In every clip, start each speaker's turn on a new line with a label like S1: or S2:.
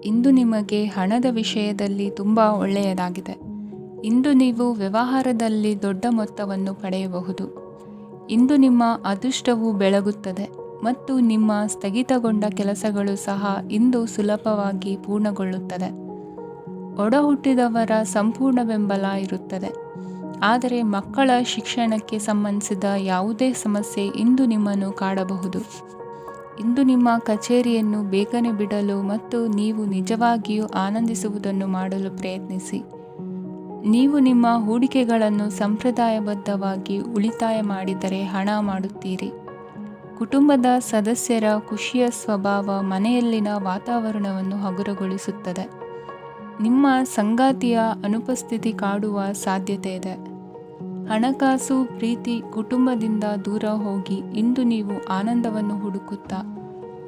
S1: ಇಂದು ನಿಮಗೆ ಹಣದ ವಿಷಯದಲ್ಲಿ ತುಂಬ ಒಳ್ಳೆಯದಾಗಿದೆ. ಇಂದು ನೀವು ವ್ಯವಹಾರದಲ್ಲಿ ದೊಡ್ಡ ಮೊತ್ತವನ್ನು ಪಡೆಯಬಹುದು. ಇಂದು ನಿಮ್ಮ ಅದೃಷ್ಟವು ಬೆಳಗುತ್ತದೆ ಮತ್ತು ನಿಮ್ಮ ಸ್ಥಗಿತಗೊಂಡ ಕೆಲಸಗಳು ಸಹ ಇಂದು ಸುಲಭವಾಗಿ ಪೂರ್ಣಗೊಳ್ಳುತ್ತದೆ. ಒಡಹುಟ್ಟಿದವರ ಸಂಪೂರ್ಣ ಬೆಂಬಲ ಇರುತ್ತದೆ. ಆದರೆ ಮಕ್ಕಳ ಶಿಕ್ಷಣಕ್ಕೆ ಸಂಬಂಧಿಸಿದ ಯಾವುದೇ ಸಮಸ್ಯೆ ಇಂದು ನಿಮ್ಮನ್ನು ಕಾಡಬಹುದು. ಇಂದು ನಿಮ್ಮ ಕಚೇರಿಯನ್ನು ಬೇಗನೆ ಬಿಡಲು ಮತ್ತು ನೀವು ನಿಜವಾಗಿಯೂ ಆನಂದಿಸುವುದನ್ನು ಮಾಡಲು ಪ್ರಯತ್ನಿಸಿ. ನೀವು ನಿಮ್ಮ ಹೂಡಿಕೆಗಳನ್ನು ಸಂಪ್ರದಾಯಬದ್ಧವಾಗಿ ಉಳಿತಾಯ ಮಾಡಿದರೆ ಹಣ ಮಾಡುತ್ತೀರಿ. ಕುಟುಂಬದ ಸದಸ್ಯರ ಖುಷಿಯ ಸ್ವಭಾವ ಮನೆಯಲ್ಲಿನ ವಾತಾವರಣವನ್ನು ಹಗುರಗೊಳಿಸುತ್ತದೆ. ನಿಮ್ಮ ಸಂಗಾತಿಯ ಅನುಪಸ್ಥಿತಿ ಕಾಡುವ ಸಾಧ್ಯತೆ ಇದೆ. ಹಣಕಾಸು, ಪ್ರೀತಿ, ಕುಟುಂಬದಿಂದ ದೂರ ಹೋಗಿ ಇಂದು ನೀವು ಆನಂದವನ್ನು ಹುಡುಕುತ್ತಾ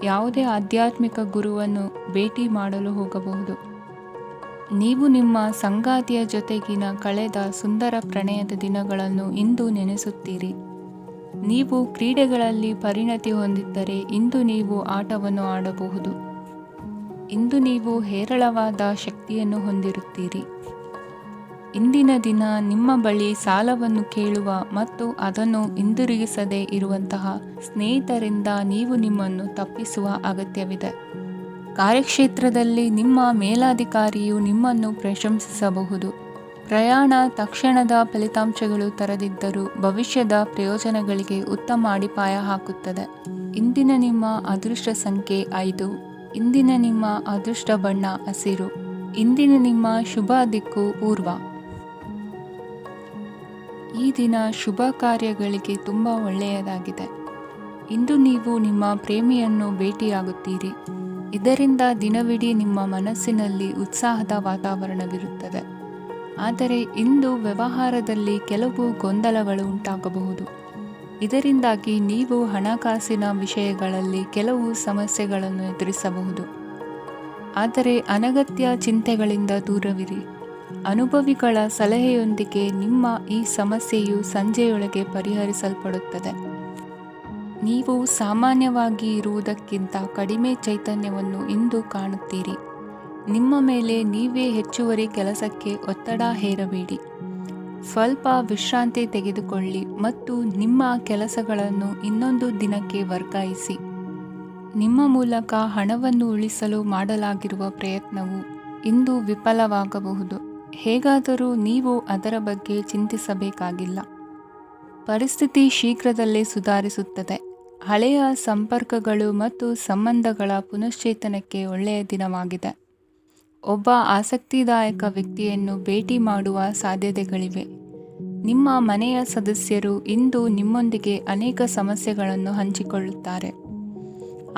S1: ಯಾವುದೇ ಆಧ್ಯಾತ್ಮಿಕ ಗುರುವನ್ನು ಭೇಟಿ ಮಾಡಲು ಹೋಗಬಹುದು. ನೀವು ನಿಮ್ಮ ಸಂಗಾತಿಯ ಜೊತೆಗಿನ ಕಳೆದ ಸುಂದರ ಪ್ರಣಯದ ದಿನಗಳನ್ನು ಇಂದು ನೆನೆಸುತ್ತೀರಿ. ನೀವು ಕ್ರೀಡೆಗಳಲ್ಲಿ ಪರಿಣತಿ ಹೊಂದಿದ್ದರೆ ಇಂದು ನೀವು ಆಟವನ್ನು ಆಡಬಹುದು. ಇಂದು ನೀವು ಹೇರಳವಾದ ಶಕ್ತಿಯನ್ನು ಹೊಂದಿರುತ್ತೀರಿ. ಇಂದಿನ ದಿನ ನಿಮ್ಮ ಬಳಿ ಸಾಲವನ್ನು ಕೇಳುವ ಮತ್ತು ಅದನ್ನು ಹಿಂದಿರುಗಿಸದೇ ಇರುವಂತಹ ಸ್ನೇಹಿತರಿಂದ ನೀವು ನಿಮ್ಮನ್ನು ತಪ್ಪಿಸುವ ಅಗತ್ಯವಿದೆ. ಕಾರ್ಯಕ್ಷೇತ್ರದಲ್ಲಿ ನಿಮ್ಮ ಮೇಲಾಧಿಕಾರಿಯು ನಿಮ್ಮನ್ನು ಪ್ರಶಂಸಿಸಬಹುದು. ಪ್ರಯಾಣ ತಕ್ಷಣದ ಫಲಿತಾಂಶಗಳು ತರದಿದ್ದರೂ ಭವಿಷ್ಯದ ಪ್ರಯೋಜನಗಳಿಗೆ ಉತ್ತಮ ಅಡಿಪಾಯ ಹಾಕುತ್ತದೆ. ಇಂದಿನ ನಿಮ್ಮ ಅದೃಷ್ಟ ಸಂಖ್ಯೆ 5. ಇಂದಿನ ನಿಮ್ಮ ಅದೃಷ್ಟ ಬಣ್ಣ ಹಸಿರು. ಇಂದಿನ ನಿಮ್ಮ ಶುಭ ದಿಕ್ಕು ಪೂರ್ವ. ಈ ದಿನ ಶುಭ ಕಾರ್ಯಗಳಿಗೆ ತುಂಬ ಒಳ್ಳೆಯದಾಗಿದೆ. ಇಂದು ನೀವು ನಿಮ್ಮ ಪ್ರೇಮಿಯನ್ನು ಭೇಟಿಯಾಗುತ್ತೀರಿ. ಇದರಿಂದ ದಿನವಿಡೀ ನಿಮ್ಮ ಮನಸ್ಸಿನಲ್ಲಿ ಉತ್ಸಾಹದ ವಾತಾವರಣವಿರುತ್ತದೆ. ಆದರೆ ಇಂದು ವ್ಯವಹಾರದಲ್ಲಿ ಕೆಲವು ಗೊಂದಲಗಳು ಉಂಟಾಗಬಹುದು. ಇದರಿಂದಾಗಿ ನೀವು ಹಣಕಾಸಿನ ವಿಷಯಗಳಲ್ಲಿ ಕೆಲವು ಸಮಸ್ಯೆಗಳನ್ನು ಎದುರಿಸಬಹುದು. ಆದರೆ ಅನಗತ್ಯ ಚಿಂತೆಗಳಿಂದ ದೂರವಿರಿ. ಅನುಭವಿಗಳ ಸಲಹೆಯೊಂದಿಗೆ ನಿಮ್ಮ ಈ ಸಮಸ್ಯೆಯು ಸಂಜೆಯೊಳಗೆ ಪರಿಹರಿಸಲ್ಪಡುತ್ತದೆ. ನೀವು ಸಾಮಾನ್ಯವಾಗಿ ಇರುವುದಕ್ಕಿಂತ ಕಡಿಮೆ ಚೈತನ್ಯವನ್ನು ಇಂದು ಕಾಣುತ್ತೀರಿ. ನಿಮ್ಮ ಮೇಲೆ ನೀವೇ ಹೆಚ್ಚುವರಿ ಕೆಲಸಕ್ಕೆ ಒತ್ತಡ ಹೇರಬೇಡಿ. ಸ್ವಲ್ಪ ವಿಶ್ರಾಂತಿ ತೆಗೆದುಕೊಳ್ಳಿ ಮತ್ತು ನಿಮ್ಮ ಕೆಲಸಗಳನ್ನು ಇನ್ನೊಂದು ದಿನಕ್ಕೆ ವರ್ಗಾಯಿಸಿ. ನಿಮ್ಮ ಮೂಲಕ ಹಣವನ್ನು ಉಳಿಸಲು ಮಾಡಲಾಗಿರುವ ಪ್ರಯತ್ನವು ಇಂದು ವಿಫಲವಾಗಬಹುದು. ಹೇಗಾದರೂ ನೀವು ಅದರ ಬಗ್ಗೆ ಚಿಂತಿಸಬೇಕಾಗಿಲ್ಲ. ಪರಿಸ್ಥಿತಿ ಶೀಘ್ರದಲ್ಲೇ ಸುಧಾರಿಸುತ್ತದೆ. ಹಳೆಯ ಸಂಪರ್ಕಗಳು ಮತ್ತು ಸಂಬಂಧಗಳ ಪುನಶ್ಚೇತನಕ್ಕೆ ಒಳ್ಳೆಯ ದಿನವಾಗಿದೆ. ಒಬ್ಬ ಆಸಕ್ತಿದಾಯಕ ವ್ಯಕ್ತಿಯನ್ನು ಭೇಟಿ ಮಾಡುವ ಸಾಧ್ಯತೆಗಳಿವೆ. ನಿಮ್ಮ ಮನೆಯ ಸದಸ್ಯರು ಇಂದು ನಿಮ್ಮೊಂದಿಗೆ ಅನೇಕ ಸಮಸ್ಯೆಗಳನ್ನು ಹಂಚಿಕೊಳ್ಳುತ್ತಾರೆ.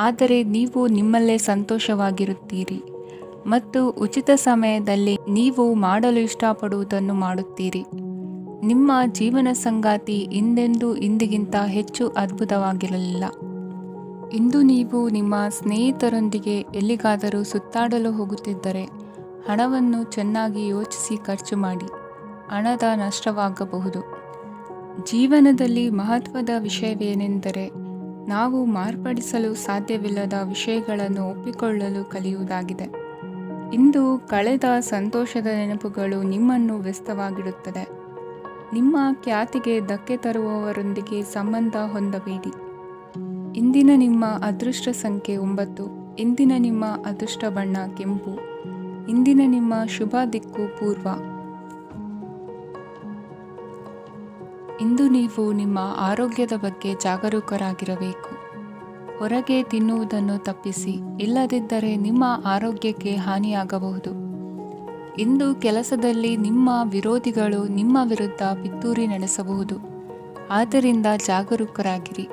S1: ಆದರೆ ನೀವು ನಿಮ್ಮಲ್ಲೇ ಸಂತೋಷವಾಗಿರುತ್ತೀರಿ ಮತ್ತು ಉಚಿತ ಸಮಯದಲ್ಲಿ ನೀವು ಮಾಡಲು ಇಷ್ಟಪಡುವುದನ್ನು ಮಾಡುತ್ತೀರಿ. ನಿಮ್ಮ ಜೀವನ ಸಂಗಾತಿ ಇಂದೆಂದೂ ಇಂದಿಗಿಂತ ಹೆಚ್ಚು ಅದ್ಭುತವಾಗಿರಲಿಲ್ಲ. ಇಂದು ನೀವು ನಿಮ್ಮ ಸ್ನೇಹಿತರೊಂದಿಗೆ ಎಲ್ಲಿಗಾದರೂ ಸುತ್ತಾಡಲು ಹೋಗುತ್ತಿದ್ದರೆ ಹಣವನ್ನು ಚೆನ್ನಾಗಿ ಯೋಚಿಸಿ ಖರ್ಚು ಮಾಡಿ. ಹಣದ ನಷ್ಟವಾಗಬಹುದು. ಜೀವನದಲ್ಲಿ ಮಹತ್ವದ ವಿಷಯವೇನೆಂದರೆ ನಾವು ಮಾರ್ಪಡಿಸಲು ಸಾಧ್ಯವಿಲ್ಲದ ವಿಷಯಗಳನ್ನು ಒಪ್ಪಿಕೊಳ್ಳಲು ಕಲಿಯುವುದಾಗಿದೆ. ಇಂದು ಕಳೆದ ಸಂತೋಷದ ನೆನಪುಗಳು ನಿಮ್ಮನ್ನು ವ್ಯಸ್ತವಾಗಿಡುತ್ತದೆ. ನಿಮ್ಮ ಖ್ಯಾತಿಗೆ ಧಕ್ಕೆ ತರುವವರೊಂದಿಗೆ ಸಂಬಂಧ ಹೊಂದಬೇಡಿ. ಇಂದಿನ ನಿಮ್ಮ ಅದೃಷ್ಟ ಸಂಖ್ಯೆ 9. ಇಂದಿನ ನಿಮ್ಮ ಅದೃಷ್ಟ ಬಣ್ಣ ಕೆಂಪು. ಇಂದಿನ ನಿಮ್ಮ ಶುಭ ದಿಕ್ಕು ಪೂರ್ವ. ಇಂದು ನೀವು ನಿಮ್ಮ ಆರೋಗ್ಯದ ಬಗ್ಗೆ ಜಾಗರೂಕರಾಗಿರಬೇಕು. ಹೊರಗೆ ತಿನ್ನುವುದನ್ನು ತಪ್ಪಿಸಿ, ಇಲ್ಲದಿದ್ದರೆ ನಿಮ್ಮ ಆರೋಗ್ಯಕ್ಕೆ ಹಾನಿಯಾಗಬಹುದು. ಇಂದು ಕೆಲಸದಲ್ಲಿ ನಿಮ್ಮ ವಿರೋಧಿಗಳು ನಿಮ್ಮ ವಿರುದ್ಧ ಪಿತೂರಿ ನಡೆಸಬಹುದು. ಆದ್ದರಿಂದ ಜಾಗರೂಕರಾಗಿರಿ.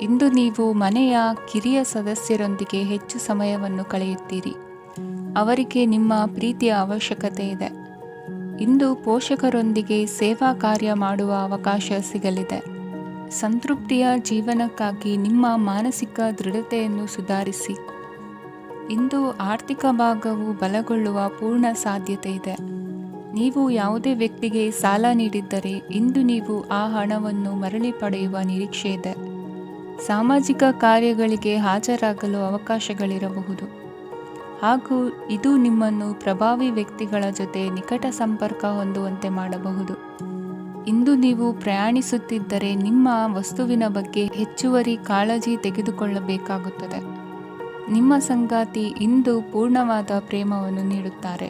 S1: ಇಂದು ನೀವು ಮನೆಯ ಕಿರಿಯ ಸದಸ್ಯರೊಂದಿಗೆ ಹೆಚ್ಚು ಸಮಯವನ್ನು ಕಳೆಯುತ್ತೀರಿ. ಅವರಿಗೆ ನಿಮ್ಮ ಪ್ರೀತಿಯ ಅವಶ್ಯಕತೆ ಇದೆ. ಇಂದು ಪೋಷಕರೊಂದಿಗೆ ಸೇವಾ ಕಾರ್ಯ ಮಾಡುವ ಅವಕಾಶ ಸಿಗಲಿದೆ. ಸಂತೃಪ್ತಿಯ ಜೀವನಕ್ಕಾಗಿ ನಿಮ್ಮ ಮಾನಸಿಕ ದೃಢತೆಯನ್ನು ಸುಧಾರಿಸಿ. ಇಂದು ಆರ್ಥಿಕ ಭಾಗವು ಬಲಗೊಳ್ಳುವ ಪೂರ್ಣ ಸಾಧ್ಯತೆ ಇದೆ. ನೀವು ಯಾವುದೇ ವ್ಯಕ್ತಿಗೆ ಸಾಲ ನೀಡಿದ್ದರೆ ಇಂದು ನೀವು ಆ ಹಣವನ್ನು ಮರಳಿ ಪಡೆಯುವ ನಿರೀಕ್ಷೆ ಇದೆ. ಸಾಮಾಜಿಕ ಕಾರ್ಯಗಳಿಗೆ ಹಾಜರಾಗಲು ಅವಕಾಶಗಳಿರಬಹುದು ಹಾಗೂ ಇದು ನಿಮ್ಮನ್ನು ಪ್ರಭಾವಿ ವ್ಯಕ್ತಿಗಳ ಜೊತೆ ನಿಕಟ ಸಂಪರ್ಕ ಹೊಂದುವಂತೆ ಮಾಡಬಹುದು. ಇಂದು ನೀವು ಪ್ರಯಾಣಿಸುತ್ತಿದ್ದರೆ ನಿಮ್ಮ ವಸ್ತುವಿನ ಬಗ್ಗೆ ಹೆಚ್ಚುವರಿ ಕಾಳಜಿ ತೆಗೆದುಕೊಳ್ಳಬೇಕಾಗುತ್ತದೆ. ನಿಮ್ಮ ಸಂಗಾತಿ ಇಂದು ಪೂರ್ಣವಾದ ಪ್ರೇಮವನ್ನು ನೀಡುತ್ತಾರೆ.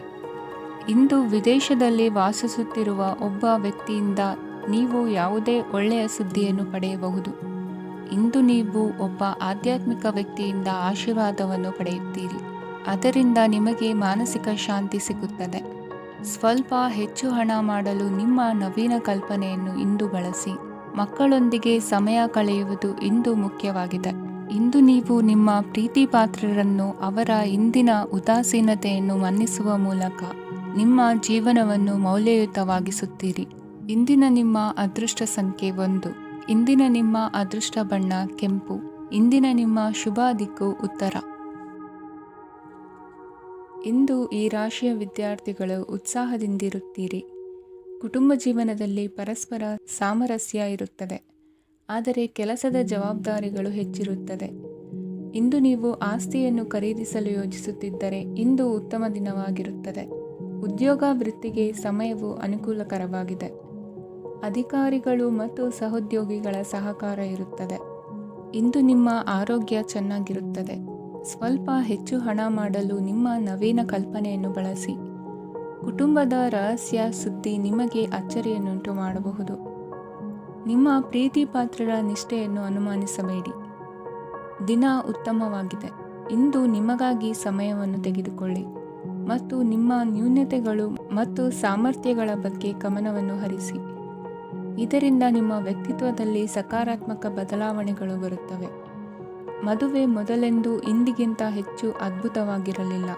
S1: ಇಂದು ವಿದೇಶದಲ್ಲಿ ವಾಸಿಸುತ್ತಿರುವ ಒಬ್ಬ ವ್ಯಕ್ತಿಯಿಂದ ನೀವು ಯಾವುದೇ ಒಳ್ಳೆಯ ಸುದ್ದಿಯನ್ನು ಪಡೆಯಬಹುದು. ಇಂದು ನೀವು ಒಬ್ಬ ಆಧ್ಯಾತ್ಮಿಕ ವ್ಯಕ್ತಿಯಿಂದ ಆಶೀರ್ವಾದವನ್ನು ಪಡೆಯುತ್ತೀರಿ. ಅದರಿಂದ ನಿಮಗೆ ಮಾನಸಿಕ ಶಾಂತಿ ಸಿಗುತ್ತದೆ. ಸ್ವಲ್ಪ ಹೆಚ್ಚು ಹಣ ಮಾಡಲು ನಿಮ್ಮ ನವೀನ ಕಲ್ಪನೆಯನ್ನು ಇಂದು ಬಳಸಿ. ಮಕ್ಕಳೊಂದಿಗೆ ಸಮಯ ಕಳೆಯುವುದು ಇಂದು ಮುಖ್ಯವಾಗಿದೆ. ಇಂದು ನೀವು ನಿಮ್ಮ ಪ್ರೀತಿ ಪಾತ್ರರನ್ನು ಅವರ ಇಂದಿನ ಉದಾಸೀನತೆಯನ್ನು ಮನ್ನಿಸುವ ಮೂಲಕ ನಿಮ್ಮ ಜೀವನವನ್ನು ಮೌಲ್ಯಯುತವಾಗಿಸುತ್ತೀರಿ. ಇಂದಿನ ನಿಮ್ಮ ಅದೃಷ್ಟ ಸಂಖ್ಯೆ 1. ಇಂದಿನ ನಿಮ್ಮ ಅದೃಷ್ಟ ಬಣ್ಣ ಕೆಂಪು. ಇಂದಿನ ನಿಮ್ಮ ಶುಭ ದಿಕ್ಕು ಉತ್ತರ. ಇಂದು ಈ ರಾಶಿಯ ವಿದ್ಯಾರ್ಥಿಗಳು ಉತ್ಸಾಹದಿಂದಿರುತ್ತೀರಿ. ಕುಟುಂಬ ಜೀವನದಲ್ಲಿ ಪರಸ್ಪರ ಸಾಮರಸ್ಯ ಇರುತ್ತದೆ, ಆದರೆ ಕೆಲಸದ ಜವಾಬ್ದಾರಿಗಳು ಹೆಚ್ಚಿರುತ್ತದೆ. ಇಂದು ನೀವು ಆಸ್ತಿಯನ್ನು ಖರೀದಿಸಲು ಯೋಜಿಸುತ್ತಿದ್ದರೆ ಇಂದು ಉತ್ತಮ ದಿನವಾಗಿರುತ್ತದೆ. ಉದ್ಯೋಗ ವೃತ್ತಿಗೆ ಸಮಯವು ಅನುಕೂಲಕರವಾಗಿದೆ. ಅಧಿಕಾರಿಗಳು ಮತ್ತು ಸಹೋದ್ಯೋಗಿಗಳ ಸಹಕಾರ ಇರುತ್ತದೆ. ಇಂದು ನಿಮ್ಮ ಆರೋಗ್ಯ ಚೆನ್ನಾಗಿರುತ್ತದೆ. ಸ್ವಲ್ಪ ಹೆಚ್ಚು ಹಣ ಮಾಡಲು ನಿಮ್ಮ ನವೀನ ಕಲ್ಪನೆಯನ್ನು ಬಳಸಿ. ಕುಟುಂಬದ ರಹಸ್ಯ ಸುದ್ದಿ ನಿಮಗೆ ಅಚ್ಚರಿಯನ್ನುಂಟು ಮಾಡಬಹುದು. ನಿಮ್ಮ ಪ್ರೀತಿ ಪಾತ್ರರ ನಿಷ್ಠೆಯನ್ನು ಅನುಮಾನಿಸಬೇಡಿ. ದಿನ ಉತ್ತಮವಾಗಿದೆ. ಇಂದು ನಿಮಗಾಗಿ ಸಮಯವನ್ನು ತೆಗೆದುಕೊಳ್ಳಿ ಮತ್ತು ನಿಮ್ಮ ನ್ಯೂನತೆಗಳು ಮತ್ತು ಸಾಮರ್ಥ್ಯಗಳ ಬಗ್ಗೆ ಗಮನವನ್ನು ಹರಿಸಿ. ಇದರಿಂದ ನಿಮ್ಮ ವ್ಯಕ್ತಿತ್ವದಲ್ಲಿ ಸಕಾರಾತ್ಮಕ ಬದಲಾವಣೆಗಳು ಬರುತ್ತವೆ. ಮದುವೆ ಮೊದಲೆಂದು ಇಂದಿಗಿಂತ ಹೆಚ್ಚು ಅದ್ಭುತವಾಗಿರಲಿಲ್ಲ.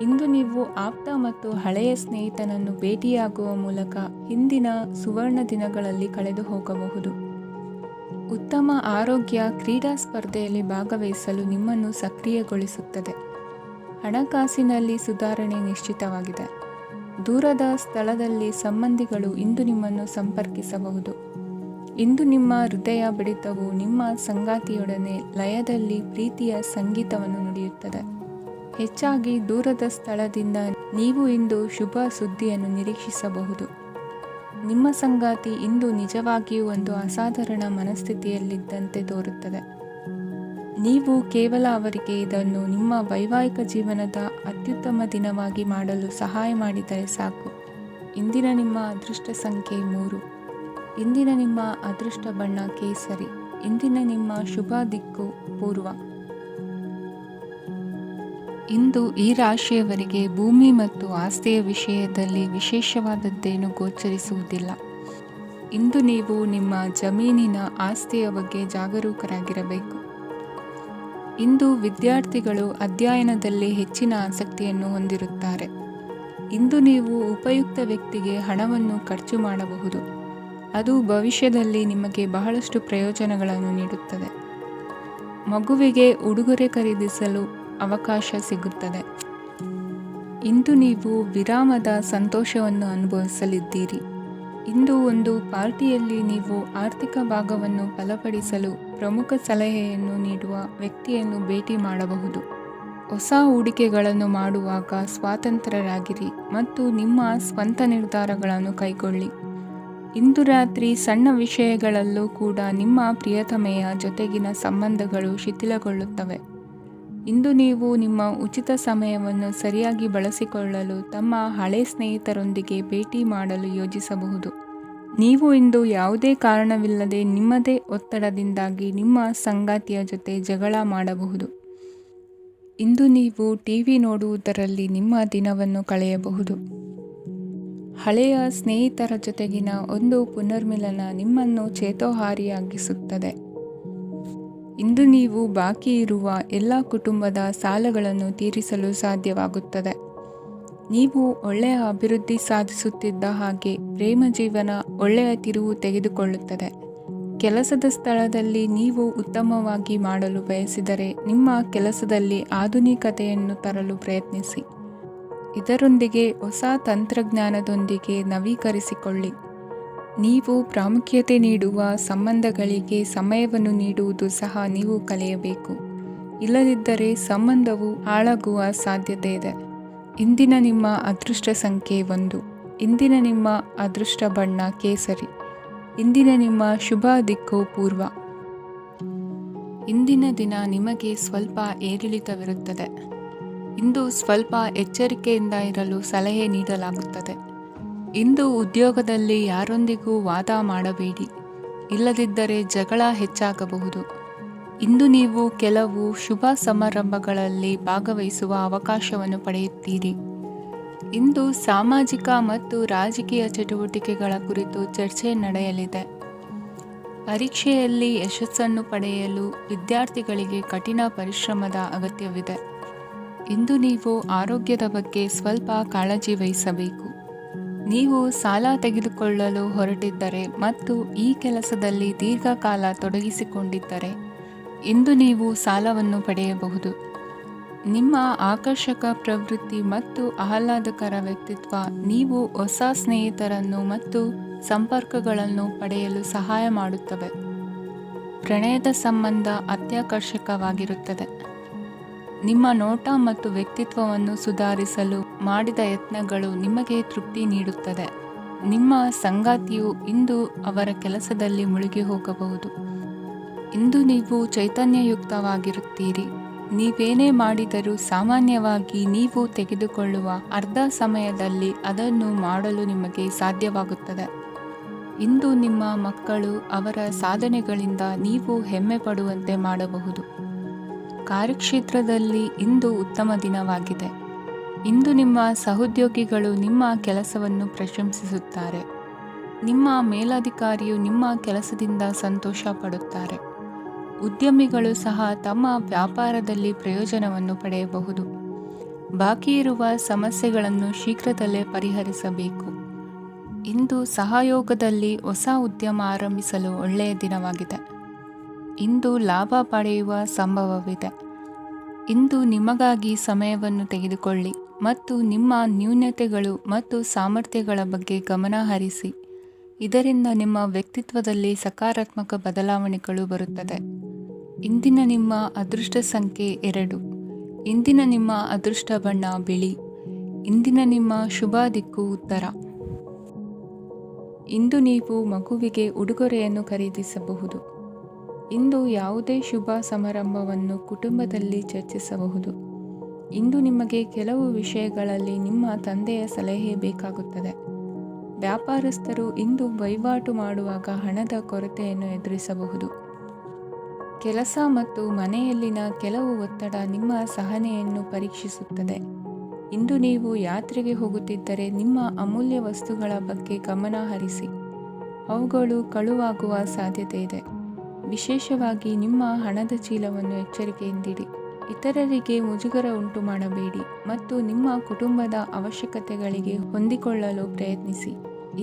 S1: ಇಂದು ನೀವು ಆಪ್ತ ಮತ್ತು ಹಳೆಯ ಸ್ನೇಹಿತನನ್ನು ಭೇಟಿಯಾಗುವ ಮೂಲಕ ಹಿಂದಿನ ಸುವರ್ಣ ದಿನಗಳಲ್ಲಿ ಕಳೆದು ಹೋಗಬಹುದು. ಉತ್ತಮ ಆರೋಗ್ಯ ಕ್ರೀಡಾ ಸ್ಪರ್ಧೆಯಲ್ಲಿ ಭಾಗವಹಿಸಲು ನಿಮ್ಮನ್ನು ಸಕ್ರಿಯಗೊಳಿಸುತ್ತದೆ. ಹಣಕಾಸಿನಲ್ಲಿ ಸುಧಾರಣೆ ನಿಶ್ಚಿತವಾಗಿದೆ. ದೂರದ ಸ್ಥಳದಲ್ಲಿ ಸಂಬಂಧಿಗಳು ಇಂದು ನಿಮ್ಮನ್ನು ಸಂಪರ್ಕಿಸಬಹುದು. ಇಂದು ನಿಮ್ಮ ಹೃದಯ ಬಡಿತವು ನಿಮ್ಮ ಸಂಗಾತಿಯೊಡನೆ ಲಯದಲ್ಲಿ ಪ್ರೀತಿಯ ಸಂಗೀತವನ್ನು ನುಡಿಯುತ್ತದೆ. ಹೆಚ್ಚಾಗಿ ದೂರದ ಸ್ಥಳದಿಂದ ನೀವು ಇಂದು ಶುಭ ಸುದ್ದಿಯನ್ನು ನಿರೀಕ್ಷಿಸಬಹುದು. ನಿಮ್ಮ ಸಂಗಾತಿ ಇಂದು ನಿಜವಾಗಿಯೂ ಒಂದು ಅಸಾಧಾರಣ ಮನಸ್ಥಿತಿಯಲ್ಲಿದ್ದಂತೆ ತೋರುತ್ತದೆ. ನೀವು ಕೇವಲ ಅವರಿಗೆ ಇದನ್ನು ನಿಮ್ಮ ವೈವಾಹಿಕ ಜೀವನದ ಅತ್ಯುತ್ತಮ ದಿನವಾಗಿ ಮಾಡಲು ಸಹಾಯ ಮಾಡಿದರೆ ಸಾಕು. ಇಂದಿನ ನಿಮ್ಮ ಅದೃಷ್ಟ ಸಂಖ್ಯೆ 3. ಇಂದಿನ ನಿಮ್ಮ ಅದೃಷ್ಟ ಬಣ್ಣ ಕೇಸರಿ. ಇಂದಿನ ನಿಮ್ಮ ಶುಭ ದಿಕ್ಕು ಪೂರ್ವ. ಇಂದು ಈ ರಾಶಿಯವರಿಗೆ ಭೂಮಿ ಮತ್ತು ಆಸ್ತಿಯ ವಿಷಯದಲ್ಲಿ ವಿಶೇಷವಾದದ್ದೇನು ಗೋಚರಿಸುವುದಿಲ್ಲ. ಇಂದು ನೀವು ನಿಮ್ಮ ಜಮೀನಿನ ಆಸ್ತಿಯ ಬಗ್ಗೆ ಜಾಗರೂಕರಾಗಿರಬೇಕು. ಇಂದು ವಿದ್ಯಾರ್ಥಿಗಳು ಅಧ್ಯಯನದಲ್ಲಿ ಹೆಚ್ಚಿನ ಆಸಕ್ತಿಯನ್ನು ಹೊಂದಿರುತ್ತಾರೆ. ಇಂದು ನೀವು ಉಪಯುಕ್ತ ವ್ಯಕ್ತಿಗೆ ಹಣವನ್ನು ಖರ್ಚು ಮಾಡಬಹುದು. ಅದು ಭವಿಷ್ಯದಲ್ಲಿ ನಿಮಗೆ ಬಹಳಷ್ಟು ಪ್ರಯೋಜನಗಳನ್ನು ನೀಡುತ್ತದೆ. ಮಗುವಿಗೆ ಉಡುಗೊರೆ ಖರೀದಿಸಲು ಅವಕಾಶ ಸಿಗುತ್ತದೆ. ಇಂದು ನೀವು ವಿರಾಮದ ಸಂತೋಷವನ್ನು ಅನುಭವಿಸಲಿದ್ದೀರಿ. ಇಂದು ಒಂದು ಪಾರ್ಟಿಯಲ್ಲಿ ನೀವು ಆರ್ಥಿಕ ಭಾಗವನ್ನು ಬಲಪಡಿಸಲು ಪ್ರಮುಖ ಸಲಹೆಯನ್ನು ನೀಡುವ ವ್ಯಕ್ತಿಯನ್ನು ಭೇಟಿ ಮಾಡಬಹುದು. ಹೊಸ ಹೂಡಿಕೆಗಳನ್ನು ಮಾಡುವಾಗ ಸ್ವತಂತ್ರರಾಗಿರಿ ಮತ್ತು ನಿಮ್ಮ ಸ್ವಂತ ನಿರ್ಧಾರಗಳನ್ನು ಕೈಗೊಳ್ಳಿ. ಇಂದು ರಾತ್ರಿ ಸಣ್ಣ ವಿಷಯಗಳಲ್ಲೂ ಕೂಡ ನಿಮ್ಮ ಪ್ರಿಯತಮೆಯ ಜೊತೆಗಿನ ಸಂಬಂಧಗಳು ಶಿಥಿಲಗೊಳ್ಳುತ್ತವೆ. ಇಂದು ನೀವು ನಿಮ್ಮ ಉಚಿತ ಸಮಯವನ್ನು ಸರಿಯಾಗಿ ಬಳಸಿಕೊಳ್ಳಲು ತಮ್ಮ ಹಳೆ ಸ್ನೇಹಿತರೊಂದಿಗೆ ಭೇಟಿ ಮಾಡಲು ಯೋಜಿಸಬಹುದು. ನೀವು ಇಂದು ಯಾವುದೇ ಕಾರಣವಿಲ್ಲದೆ ನಿಮ್ಮದೇ ಒತ್ತಡದಿಂದಾಗಿ ನಿಮ್ಮ ಸಂಗಾತಿಯ ಜೊತೆ ಜಗಳ ಮಾಡಬಹುದು. ಇಂದು ನೀವು ಟಿವಿ ನೋಡುವುದರಲ್ಲಿ ನಿಮ್ಮ ದಿನವನ್ನು ಕಳೆಯಬಹುದು. ಹಳೆಯ ಸ್ನೇಹಿತರ ಜೊತೆಗಿನ ಒಂದು ಪುನರ್ಮಿಲನ ನಿಮ್ಮನ್ನು ಚೇತೋಹಾರಿಯಾಗಿಸುತ್ತದೆ. ಇಂದು ನೀವು ಬಾಕಿ ಇರುವ ಎಲ್ಲ ಕುಟುಂಬದ ಸಾಲಗಳನ್ನು ತೀರಿಸಲು ಸಾಧ್ಯವಾಗುತ್ತದೆ. ನೀವು ಒಳ್ಳೆಯ ಅಭಿವೃದ್ಧಿ ಸಾಧಿಸುತ್ತಿದ್ದ ಹಾಗೆ ಪ್ರೇಮ ಜೀವನ ಒಳ್ಳೆಯ ತಿರುವು ತೆಗೆದುಕೊಳ್ಳುತ್ತದೆ. ಕೆಲಸದ ಸ್ಥಳದಲ್ಲಿ ನೀವು ಉತ್ತಮವಾಗಿ ಮಾಡಲು ಬಯಸಿದರೆ ನಿಮ್ಮ ಕೆಲಸದಲ್ಲಿ ಆಧುನಿಕತೆಯನ್ನು ತರಲು ಪ್ರಯತ್ನಿಸಿ. ಇದರೊಂದಿಗೆ ಹೊಸ ತಂತ್ರಜ್ಞಾನದೊಂದಿಗೆ ನವೀಕರಿಸಿಕೊಳ್ಳಿ. ನೀವು ಪ್ರಾಮುಖ್ಯತೆ ನೀಡುವ ಸಂಬಂಧಗಳಿಗೆ ಸಮಯವನ್ನು ನೀಡುವುದು ಸಹ ನೀವು ಕಲಿಯಬೇಕು. ಇಲ್ಲದಿದ್ದರೆ ಸಂಬಂಧವು ಹಾಳಾಗುವ ಸಾಧ್ಯತೆ ಇದೆ. ಇಂದಿನ ನಿಮ್ಮ ಅದೃಷ್ಟ ಸಂಖ್ಯೆ 1. ಇಂದಿನ ನಿಮ್ಮ ಅದೃಷ್ಟ ಬಣ್ಣ ಕೇಸರಿ. ಇಂದಿನ ನಿಮ್ಮ ಶುಭ ದಿಕ್ಕು ಪೂರ್ವ. ಇಂದಿನ ದಿನ ನಿಮಗೆ ಸ್ವಲ್ಪ ಏರಿಳಿತವಿರುತ್ತದೆ. ಇಂದು ಸ್ವಲ್ಪ ಎಚ್ಚರಿಕೆಯಿಂದ ಇರಲು ಸಲಹೆ ನೀಡಲಾಗುತ್ತದೆ. ಇಂದು ಉದ್ಯೋಗದಲ್ಲಿ ಯಾರೊಂದಿಗೂ ವಾದ ಮಾಡಬೇಡಿ, ಇಲ್ಲದಿದ್ದರೆ ಜಗಳ ಹೆಚ್ಚಾಗಬಹುದು. ಇಂದು ನೀವು ಕೆಲವು ಶುಭ ಸಮಾರಂಭಗಳಲ್ಲಿ ಭಾಗವಹಿಸುವ ಅವಕಾಶವನ್ನು ಪಡೆಯುತ್ತೀರಿ. ಇಂದು ಸಾಮಾಜಿಕ ಮತ್ತು ರಾಜಕೀಯ ಚಟುವಟಿಕೆಗಳ ಕುರಿತು ಚರ್ಚೆ ನಡೆಯಲಿದೆ. ಪರೀಕ್ಷೆಯಲ್ಲಿ ಯಶಸ್ಸನ್ನು ಪಡೆಯಲು ವಿದ್ಯಾರ್ಥಿಗಳಿಗೆ ಕಠಿಣ ಪರಿಶ್ರಮದ ಅಗತ್ಯವಿದೆ. ಇಂದು ನೀವು ಆರೋಗ್ಯದ ಬಗ್ಗೆ ಸ್ವಲ್ಪ ಕಾಳಜಿ ವಹಿಸಬೇಕು. ನೀವು ಸಾಲ ತೆಗೆದುಕೊಳ್ಳಲು ಹೊರಟಿದ್ದರೆ ಮತ್ತು ಈ ಕೆಲಸದಲ್ಲಿ ದೀರ್ಘಕಾಲ ತೊಡಗಿಸಿಕೊಂಡಿದ್ದರೆ ಇಂದು ನೀವು ಸಾಲವನ್ನು ಪಡೆಯಬಹುದು. ನಿಮ್ಮ ಆಕರ್ಷಕ ಪ್ರವೃತ್ತಿ ಮತ್ತು ಆಹ್ಲಾದಕರ ವ್ಯಕ್ತಿತ್ವ ನೀವು ಹೊಸ ಸ್ನೇಹಿತರನ್ನು ಮತ್ತು ಸಂಪರ್ಕಗಳನ್ನು ಪಡೆಯಲು ಸಹಾಯ ಮಾಡುತ್ತವೆ. ಪ್ರಣಯದ ಸಂಬಂಧ ಅತ್ಯಾಕರ್ಷಕವಾಗಿರುತ್ತದೆ. ನಿಮ್ಮ ನೋಟ ಮತ್ತು ವ್ಯಕ್ತಿತ್ವವನ್ನು ಸುಧಾರಿಸಲು ಮಾಡಿದ ಯತ್ನಗಳು ನಿಮಗೆ ತೃಪ್ತಿ ನೀಡುತ್ತದೆ. ನಿಮ್ಮ ಸಂಗಾತಿಯು ಇಂದು ಅವರ ಕೆಲಸದಲ್ಲಿ ಮುಳುಗಿ ಹೋಗಬಹುದು. ಇಂದು ನೀವು ಚೈತನ್ಯಯುಕ್ತವಾಗಿರುತ್ತೀರಿ. ನೀವೇನೇ ಮಾಡಿದರೂ ಸಾಮಾನ್ಯವಾಗಿ ನೀವು ತೆಗೆದುಕೊಳ್ಳುವ ಅರ್ಧ ಸಮಯದಲ್ಲಿ ಅದನ್ನು ಮಾಡಲು ನಿಮಗೆ ಸಾಧ್ಯವಾಗುತ್ತದೆ. ಇಂದು ನಿಮ್ಮ ಮಕ್ಕಳು ಅವರ ಸಾಧನೆಗಳಿಂದ ನೀವು ಹೆಮ್ಮೆ ಪಡುವಂತೆ ಮಾಡಬಹುದು. ಕಾರ್ಯಕ್ಷೇತ್ರದಲ್ಲಿ ಇಂದು ಉತ್ತಮ ದಿನವಾಗಿದೆ. ಇಂದು ನಿಮ್ಮ ಸಹೋದ್ಯೋಗಿಗಳು ನಿಮ್ಮ ಕೆಲಸವನ್ನು ಪ್ರಶಂಸಿಸುತ್ತಾರೆ. ನಿಮ್ಮ ಮೇಲಧಿಕಾರಿಯು ನಿಮ್ಮ ಕೆಲಸದಿಂದ ಸಂತೋಷ ಪಡುತ್ತಾರೆ. ಉದ್ಯಮಿಗಳು ಸಹ ತಮ್ಮ ವ್ಯಾಪಾರದಲ್ಲಿ ಪ್ರಯೋಜನವನ್ನು ಪಡೆಯಬಹುದು. ಬಾಕಿ ಇರುವ ಸಮಸ್ಯೆಗಳನ್ನು ಶೀಘ್ರದಲ್ಲೇ ಪರಿಹರಿಸಬೇಕು. ಇಂದು ಸಹಯೋಗದಲ್ಲಿ ಹೊಸ ಉದ್ಯಮ ಆರಂಭಿಸಲು ಒಳ್ಳೆಯ ದಿನವಾಗಿದೆ. ಇಂದು ಲಾಭ ಪಡೆಯುವ ಸಂಭವವಿದೆ. ಇಂದು ನಿಮಗಾಗಿ ಸಮಯವನ್ನು ತೆಗೆದುಕೊಳ್ಳಿ ಮತ್ತು ನಿಮ್ಮ ನ್ಯೂನತೆಗಳು ಮತ್ತು ಸಾಮರ್ಥ್ಯಗಳ ಬಗ್ಗೆ ಗಮನ ಹರಿಸಿ. ಇದರಿಂದ ನಿಮ್ಮ ವ್ಯಕ್ತಿತ್ವದಲ್ಲಿ ಸಕಾರಾತ್ಮಕ ಬದಲಾವಣೆಗಳು ಬರುತ್ತದೆ. ಇಂದಿನ ನಿಮ್ಮ ಅದೃಷ್ಟ ಸಂಖ್ಯೆ 2. ಇಂದಿನ ನಿಮ್ಮ ಅದೃಷ್ಟ ಬಣ್ಣ ಬಿಳಿ. ಇಂದಿನ ನಿಮ್ಮ ಶುಭ ದಿಕ್ಕು ಉತ್ತರ. ಇಂದು ನೀವು ಮಗುವಿಗೆ ಉಡುಗೊರೆಯನ್ನು ಖರೀದಿಸಬಹುದು. ಇಂದು ಯಾವುದೇ ಶುಭ ಸಮಾರಂಭವನ್ನು ಕುಟುಂಬದಲ್ಲಿ ಚರ್ಚಿಸಬಹುದು. ಇಂದು ನಿಮಗೆ ಕೆಲವು ವಿಷಯಗಳಲ್ಲಿ ನಿಮ್ಮ ತಂದೆಯ ಸಲಹೆ ಬೇಕಾಗುತ್ತದೆ. ವ್ಯಾಪಾರಸ್ಥರು ಇಂದು ವಹಿವಾಟು ಮಾಡುವಾಗ ಹಣದ ಕೊರತೆಯನ್ನು ಎದುರಿಸಬಹುದು. ಕೆಲಸ ಮತ್ತು ಮನೆಯಲ್ಲಿನ ಕೆಲವು ಒತ್ತಡ ನಿಮ್ಮ ಸಹನೆಯನ್ನು ಪರೀಕ್ಷಿಸುತ್ತದೆ. ಇಂದು ನೀವು ಯಾತ್ರೆಗೆ ಹೋಗುತ್ತಿದ್ದರೆ ನಿಮ್ಮ ಅಮೂಲ್ಯ ವಸ್ತುಗಳ ಬಗ್ಗೆ ಗಮನ ಹರಿಸಿ. ಅವುಗಳು ಕಳುವಾಗುವ ಸಾಧ್ಯತೆ ಇದೆ. ವಿಶೇಷವಾಗಿ ನಿಮ್ಮ ಹಣದ ಚೀಲವನ್ನು ಎಚ್ಚರಿಕೆಯಿಂದಿಡಿ. ಇತರರಿಗೆ ಮುಜುಗರ ಉಂಟು ಮಾಡಬೇಡಿ ಮತ್ತು ನಿಮ್ಮ ಕುಟುಂಬದ ಅವಶ್ಯಕತೆಗಳಿಗೆ ಹೊಂದಿಕೊಳ್ಳಲು ಪ್ರಯತ್ನಿಸಿ.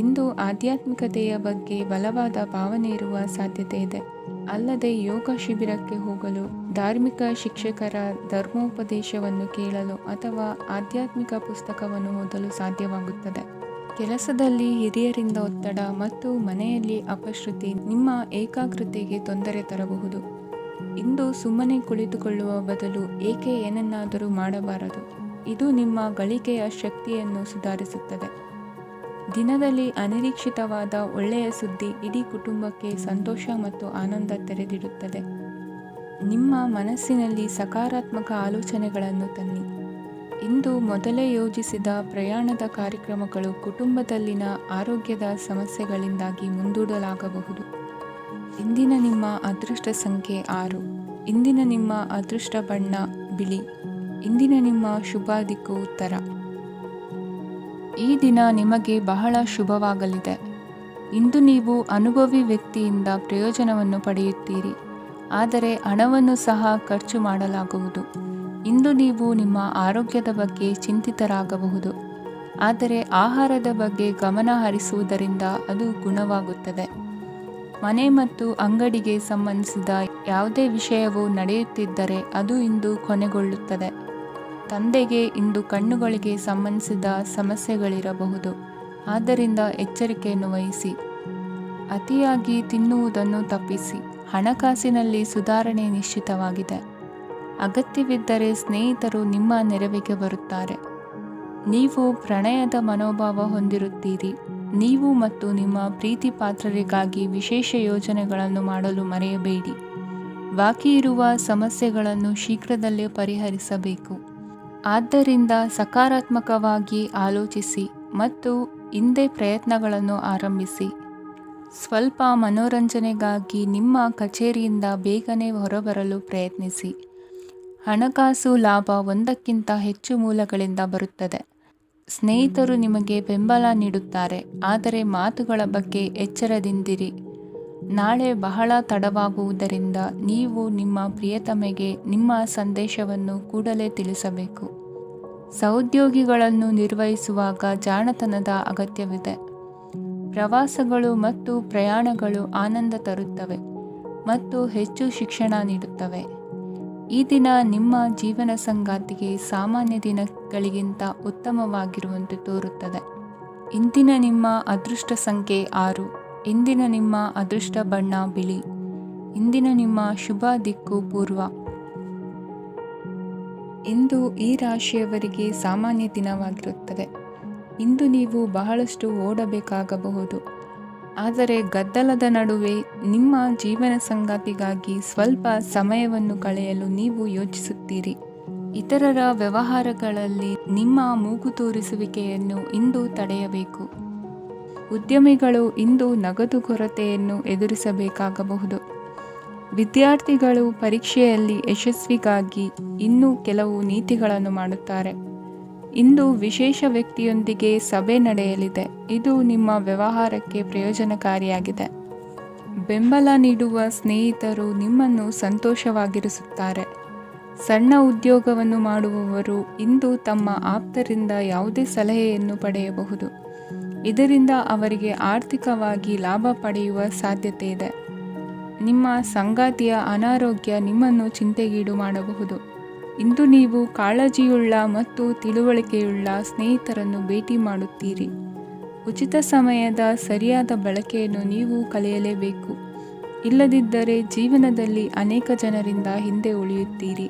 S1: ಇಂದು ಆಧ್ಯಾತ್ಮಿಕತೆಯ ಬಗ್ಗೆ ಬಲವಾದ ಭಾವನೆ ಇರುವ ಸಾಧ್ಯತೆ ಇದೆ. ಅಲ್ಲದೆ ಯೋಗ ಶಿಬಿರಕ್ಕೆ ಹೋಗಲು, ಧಾರ್ಮಿಕ ಶಿಕ್ಷಕರ ಧರ್ಮೋಪದೇಶವನ್ನು ಕೇಳಲು ಅಥವಾ ಆಧ್ಯಾತ್ಮಿಕ ಪುಸ್ತಕವನ್ನು ಓದಲು ಸಾಧ್ಯವಾಗುತ್ತದೆ. ಕೆಲಸದಲ್ಲಿ ಹಿರಿಯರಿಂದ ಒತ್ತಡ ಮತ್ತು ಮನೆಯಲ್ಲಿ ಅಪಶ್ರುತಿ ನಿಮ್ಮ ಏಕಾಗ್ರತೆಗೆ ತೊಂದರೆ ತರಬಹುದು. ಇಂದು ಸುಮ್ಮನೆ ಕುಳಿತುಕೊಳ್ಳುವ ಬದಲು ಏಕೆ ಏನನ್ನಾದರೂ ಮಾಡಬಾರದು. ಇದು ನಿಮ್ಮ ಗಳಿಕೆಯ ಶಕ್ತಿಯನ್ನು ಸುಧಾರಿಸುತ್ತದೆ. ದಿನದಲ್ಲಿ ಅನಿರೀಕ್ಷಿತವಾದ ಒಳ್ಳೆಯ ಸುದ್ದಿ ಇಡೀ ಕುಟುಂಬಕ್ಕೆ ಸಂತೋಷ ಮತ್ತು ಆನಂದ ತೆರೆದಿಡುತ್ತದೆ. ನಿಮ್ಮ ಮನಸ್ಸಿನಲ್ಲಿ ಸಕಾರಾತ್ಮಕ ಆಲೋಚನೆಗಳನ್ನು ತನ್ನಿ. ಇಂದು ಮೊದಲೇ ಯೋಜಿಸಿದ ಪ್ರಯಾಣದ ಕಾರ್ಯಕ್ರಮಗಳು ಕುಟುಂಬದಲ್ಲಿನ ಆರೋಗ್ಯದ ಸಮಸ್ಯೆಗಳಿಂದಾಗಿ ಮುಂದೂಡಲಾಗಬಹುದು. ಇಂದಿನ ನಿಮ್ಮ ಅದೃಷ್ಟ ಸಂಖ್ಯೆ 6. ಇಂದಿನ ನಿಮ್ಮ ಅದೃಷ್ಟ ಬಣ್ಣ ಬಿಳಿ. ಇಂದಿನ ನಿಮ್ಮ ಶುಭ ದಿಕ್ಕು ಉತ್ತರ. ಈ ದಿನ ನಿಮಗೆ ಬಹಳ ಶುಭವಾಗಲಿದೆ. ಇಂದು ನೀವು ಅನುಭವಿ ವ್ಯಕ್ತಿಯಿಂದ ಪ್ರಯೋಜನವನ್ನು ಪಡೆಯುತ್ತೀರಿ, ಆದರೆ ಹಣವನ್ನು ಸಹ ಖರ್ಚು ಮಾಡಲಾಗುವುದು. ಇಂದು ನೀವು ನಿಮ್ಮ ಆರೋಗ್ಯದ ಬಗ್ಗೆ ಚಿಂತಿತರಾಗಬಹುದು, ಆದರೆ ಆಹಾರದ ಬಗ್ಗೆ ಗಮನ ಹರಿಸುವುದರಿಂದ ಅದು ಗುಣವಾಗುತ್ತದೆ. ಮನೆ ಮತ್ತು ಅಂಗಡಿಗೆ ಸಂಬಂಧಿಸಿದ ಯಾವುದೇ ವಿಷಯವು ನಡೆಯುತ್ತಿದ್ದರೆ ಅದು ಇಂದು ಕೊನೆಗೊಳ್ಳುತ್ತದೆ. ತಂದೆಗೆ ಇಂದು ಕಣ್ಣುಗಳಿಗೆ ಸಂಬಂಧಿಸಿದ ಸಮಸ್ಯೆಗಳಿರಬಹುದು, ಆದ್ದರಿಂದ ಎಚ್ಚರಿಕೆಯನ್ನು ವಹಿಸಿ. ಅತಿಯಾಗಿ ತಿನ್ನುವುದನ್ನು ತಪ್ಪಿಸಿ. ಹಣಕಾಸಿನಲ್ಲಿ ಸುಧಾರಣೆ ನಿಶ್ಚಿತವಾಗಿದೆ. ಅಗತ್ಯವಿದ್ದರೆ ಸ್ನೇಹಿತರು ನಿಮ್ಮ ನೆರವಿಗೆ ಬರುತ್ತಾರೆ. ನೀವು ಪ್ರಣಯದ ಮನೋಭಾವ ಹೊಂದಿರುತ್ತೀರಿ. ನೀವು ಮತ್ತು ನಿಮ್ಮ ಪ್ರೀತಿ ಪಾತ್ರರಿಗಾಗಿ ವಿಶೇಷ ಯೋಜನೆಗಳನ್ನು ಮಾಡಲು ಮರೆಯಬೇಡಿ. ಬಾಕಿ ಇರುವ ಸಮಸ್ಯೆಗಳನ್ನು ಶೀಘ್ರದಲ್ಲೇ ಪರಿಹರಿಸಬೇಕು. ಆದ್ದರಿಂದ ಸಕಾರಾತ್ಮಕವಾಗಿ ಆಲೋಚಿಸಿ ಮತ್ತು ಹಿಂದೆ ಪ್ರಯತ್ನಗಳನ್ನು ಆರಂಭಿಸಿ. ಸ್ವಲ್ಪ ಮನೋರಂಜನೆಗಾಗಿ ನಿಮ್ಮ ಕಚೇರಿಯಿಂದ ಬೇಗನೆ ಹೊರಬರಲು ಪ್ರಯತ್ನಿಸಿ. ಹಣಕಾಸು ಲಾಭ ಒಂದಕ್ಕಿಂತ ಹೆಚ್ಚು ಮೂಲಗಳಿಂದ ಬರುತ್ತದೆ. ಸ್ನೇಹಿತರು ನಿಮಗೆ ಬೆಂಬಲ ನೀಡುತ್ತಾರೆ, ಆದರೆ ಮಾತುಗಳ ಬಗ್ಗೆ ಎಚ್ಚರದಿಂದಿರಿ. ನಾಳೆ ಬಹಳ ತಡವಾಗುವುದರಿಂದ ನೀವು ನಿಮ್ಮ ಪ್ರಿಯತಮೆಗೆ ನಿಮ್ಮ ಸಂದೇಶವನ್ನು ಕೂಡಲೇ ತಿಳಿಸಬೇಕು. ಸಹೋದ್ಯೋಗಿಗಳನ್ನು ನಿರ್ವಹಿಸುವಾಗ ಜಾಣತನದ ಅಗತ್ಯವಿದೆ. ಪ್ರವಾಸಗಳು ಮತ್ತು ಪ್ರಯಾಣಗಳು ಆನಂದ ತರುತ್ತವೆ ಮತ್ತು ಹೆಚ್ಚು ಶಿಕ್ಷಣ ನೀಡುತ್ತವೆ. ಈ ದಿನ ನಿಮ್ಮ ಜೀವನ ಸಂಗಾತಿಗೆ ಸಾಮಾನ್ಯ ದಿನಗಳಿಗಿಂತ ಉತ್ತಮವಾಗಿರುವಂತೆ ತೋರುತ್ತದೆ. ಇಂದಿನ ನಿಮ್ಮ ಅದೃಷ್ಟ ಸಂಖ್ಯೆ 6. ಇಂದಿನ ನಿಮ್ಮ ಅದೃಷ್ಟ ಬಣ್ಣ ಬಿಳಿ. ಇಂದಿನ ನಿಮ್ಮ ಶುಭ ದಿಕ್ಕು ಪೂರ್ವ. ಇಂದು ಈ ರಾಶಿಯವರಿಗೆ ಸಾಮಾನ್ಯ ದಿನವಾಗಿರುತ್ತದೆ. ಇಂದು ನೀವು ಬಹಳಷ್ಟು ಓಡಬೇಕಾಗಬಹುದು, ಆದರೆ ಗದ್ದಲದ ನಡುವೆ ನಿಮ್ಮ ಜೀವನ ಸಂಗಾತಿಗಾಗಿ ಸ್ವಲ್ಪ ಸಮಯವನ್ನು ಕಳೆಯಲು ನೀವು ಯೋಚಿಸುತ್ತೀರಿ. ಇತರರ ವ್ಯವಹಾರಗಳಲ್ಲಿ ನಿಮ್ಮ ಮೂಗು ತೂರಿಸುವಿಕೆಯನ್ನು ಇಂದು ತಡೆಯಬೇಕು. ಉದ್ಯಮಿಗಳು ಇಂದು ನಗದು ಕೊರತೆಯನ್ನು ಎದುರಿಸಬೇಕಾಗಬಹುದು. ವಿದ್ಯಾರ್ಥಿಗಳು ಪರೀಕ್ಷೆಯಲ್ಲಿ ಯಶಸ್ವಿಗಾಗಿ ಇನ್ನೂ ಕೆಲವು ನೀತಿಗಳನ್ನು ಮಾಡುತ್ತಾರೆ. ಇಂದು ವಿಶೇಷ ವ್ಯಕ್ತಿಯೊಂದಿಗೆ ಸಭೆ ನಡೆಯಲಿದೆ. ಇದು ನಿಮ್ಮ ವ್ಯವಹಾರಕ್ಕೆ ಪ್ರಯೋಜನಕಾರಿಯಾಗಿದೆ. ಬೆಂಬಲ ನೀಡುವ ಸ್ನೇಹಿತರು ನಿಮ್ಮನ್ನು ಸಂತೋಷವಾಗಿರಿಸುತ್ತಾರೆ. ಸಣ್ಣ ಉದ್ಯೋಗವನ್ನು ಮಾಡುವವರು ಇಂದು ತಮ್ಮ ಆಪ್ತರಿಂದ ಯಾವುದೇ ಸಲಹೆಯನ್ನು ಪಡೆಯಬಹುದು. ಇದರಿಂದ ಅವರಿಗೆ ಆರ್ಥಿಕವಾಗಿ ಲಾಭ ಪಡೆಯುವ ಸಾಧ್ಯತೆ ಇದೆ. ನಿಮ್ಮ ಸಂಗಾತಿಯ ಅನಾರೋಗ್ಯ ನಿಮ್ಮನ್ನು ಚಿಂತೆಗೀಡು ಮಾಡಬಹುದು. ಇಂದು ನೀವು ಕಾಳಜಿಯುಳ್ಳ ಮತ್ತು ತಿಳುವಳಿಕೆಯುಳ್ಳ ಸ್ನೇಹಿತರನ್ನು ಭೇಟಿ ಮಾಡುತ್ತೀರಿ. ಉಚಿತ ಸಮಯದ ಸರಿಯಾದ ಬಳಕೆಯನ್ನು ನೀವು ಕಲಿಯಲೇಬೇಕು. ಇಲ್ಲದಿದ್ದರೆ ಜೀವನದಲ್ಲಿ ಅನೇಕ ಜನರಿಂದ ಹಿಂದೆ ಉಳಿಯುತ್ತೀರಿ.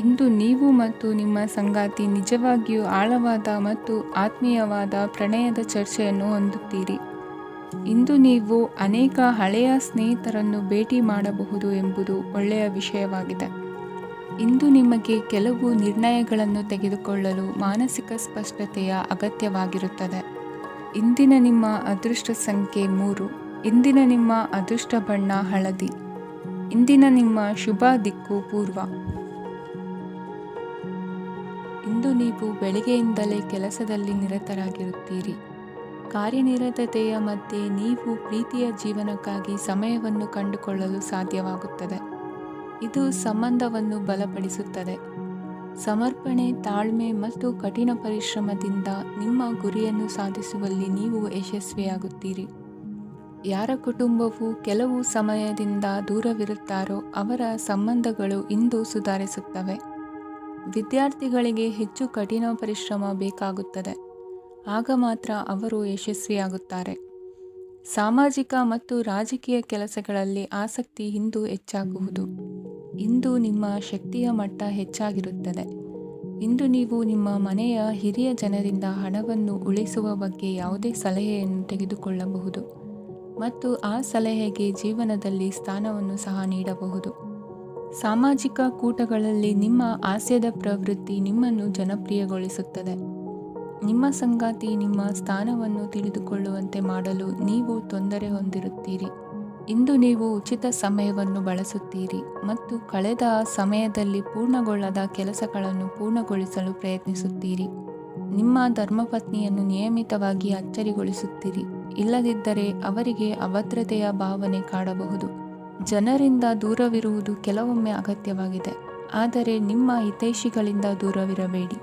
S1: ಇಂದು ನೀವು ಮತ್ತು ನಿಮ್ಮ ಸಂಗಾತಿ ನಿಜವಾಗಿಯೂ ಆಳವಾದ ಮತ್ತು ಆತ್ಮೀಯವಾದ ಪ್ರಣಯದ ಚರ್ಚೆಯನ್ನು ಹೊಂದುತ್ತೀರಿ. ಇಂದು ನೀವು ಅನೇಕ ಹಳೆಯ ಸ್ನೇಹಿತರನ್ನು ಭೇಟಿ ಮಾಡಬಹುದು ಎಂಬುದು ಒಳ್ಳೆಯ ವಿಷಯವಾಗಿದೆ. ಇಂದು ನಿಮಗೆ ಕೆಲವು ನಿರ್ಣಯಗಳನ್ನು ತೆಗೆದುಕೊಳ್ಳಲು ಮಾನಸಿಕ ಸ್ಪಷ್ಟತೆಯ ಅಗತ್ಯವಾಗಿರುತ್ತದೆ. ಇಂದಿನ ನಿಮ್ಮ ಅದೃಷ್ಟ ಸಂಖ್ಯೆ 3. ಇಂದಿನ ನಿಮ್ಮ ಅದೃಷ್ಟ ಬಣ್ಣ ಹಳದಿ. ಇಂದಿನ ನಿಮ್ಮ ಶುಭ ದಿಕ್ಕು ಪೂರ್ವ. ಇಂದು ನೀವು ಬೆಳಿಗ್ಗೆಯಿಂದಲೇ ಕೆಲಸದಲ್ಲಿ ನಿರತರಾಗಿರುತ್ತೀರಿ. ಕಾರ್ಯನಿರತತೆಯ ಮಧ್ಯೆ ನೀವು ಪ್ರೀತಿಯ ಜೀವನಕ್ಕಾಗಿ ಸಮಯವನ್ನು ಕಂಡುಕೊಳ್ಳಲು ಸಾಧ್ಯವಾಗುತ್ತದೆ. ಇದು ಸಂಬಂಧವನ್ನು ಬಲಪಡಿಸುತ್ತದೆ. ಸಮರ್ಪಣೆ, ತಾಳ್ಮೆ ಮತ್ತು ಕಠಿಣ ಪರಿಶ್ರಮದಿಂದ ನಿಮ್ಮ ಗುರಿಯನ್ನು ಸಾಧಿಸುವಲ್ಲಿ ನೀವು ಯಶಸ್ವಿಯಾಗುತ್ತೀರಿ. ಯಾರ ಕುಟುಂಬವು ಕೆಲವು ಸಮಯದಿಂದ ದೂರವಿರುತ್ತಾರೋ ಅವರ ಸಂಬಂಧಗಳು ಇಂದು ಸುಧಾರಿಸುತ್ತವೆ. ವಿದ್ಯಾರ್ಥಿಗಳಿಗೆ ಹೆಚ್ಚು ಕಠಿಣ ಪರಿಶ್ರಮ ಬೇಕಾಗುತ್ತದೆ. ಆಗ ಮಾತ್ರ ಅವರು ಯಶಸ್ವಿಯಾಗುತ್ತಾರೆ. ಸಾಮಾಜಿಕ ಮತ್ತು ರಾಜಕೀಯ ಕೆಲಸಗಳಲ್ಲಿ ಆಸಕ್ತಿ ಇಂದು ಹೆಚ್ಚಾಗುವುದು. ಇಂದು ನಿಮ್ಮ ಶಕ್ತಿಯ ಮಟ್ಟ ಹೆಚ್ಚಾಗಿರುತ್ತದೆ. ಇಂದು ನೀವು ನಿಮ್ಮ ಮನೆಯ ಹಿರಿಯ ಜನರಿಂದ ಹಣವನ್ನು ಉಳಿಸುವ ಬಗ್ಗೆ ಯಾವುದೇ ಸಲಹೆಯನ್ನು ತೆಗೆದುಕೊಳ್ಳಬಹುದು ಮತ್ತು ಆ ಸಲಹೆಗೆ ಜೀವನದಲ್ಲಿ ಸ್ಥಾನವನ್ನು ಸಹ ನೀಡಬಹುದು. ಸಾಮಾಜಿಕ ಕೂಟಗಳಲ್ಲಿ ನಿಮ್ಮ ಹಾಸ್ಯದ ಪ್ರವೃತ್ತಿ ನಿಮ್ಮನ್ನು ಜನಪ್ರಿಯಗೊಳಿಸುತ್ತದೆ. ನಿಮ್ಮ ಸಂಗಾತಿ ನಿಮ್ಮ ಸ್ಥಾನವನ್ನು ತಿಳಿದುಕೊಳ್ಳುವಂತೆ ಮಾಡಲು ನೀವು ತೊಂದರೆ ಹೊಂದಿರುತ್ತೀರಿ. ಇಂದು ನೀವು ಉಚಿತ ಸಮಯವನ್ನು ಬಳಸುತ್ತೀರಿ ಮತ್ತು ಕಳೆದ ಸಮಯದಲ್ಲಿ ಪೂರ್ಣಗೊಳ್ಳದ ಕೆಲಸಗಳನ್ನು ಪೂರ್ಣಗೊಳಿಸಲು ಪ್ರಯತ್ನಿಸುತ್ತೀರಿ. ನಿಮ್ಮ ಧರ್ಮಪತ್ನಿಯನ್ನು ನಿಯಮಿತವಾಗಿ ಅಚ್ಚರಿಗೊಳಿಸುತ್ತೀರಿ. ಇಲ್ಲದಿದ್ದರೆ ಅವರಿಗೆ ಅಭದ್ರತೆಯ ಭಾವನೆ ಕಾಡಬಹುದು. ಜನರಿಂದ ದೂರವಿರುವುದು ಕೆಲವೊಮ್ಮೆ ಅಗತ್ಯವಾಗಿದೆ, ಆದರೆ ನಿಮ್ಮ ಹಿತೈಷಿಗಳಿಂದ ದೂರವಿರಬೇಡಿ.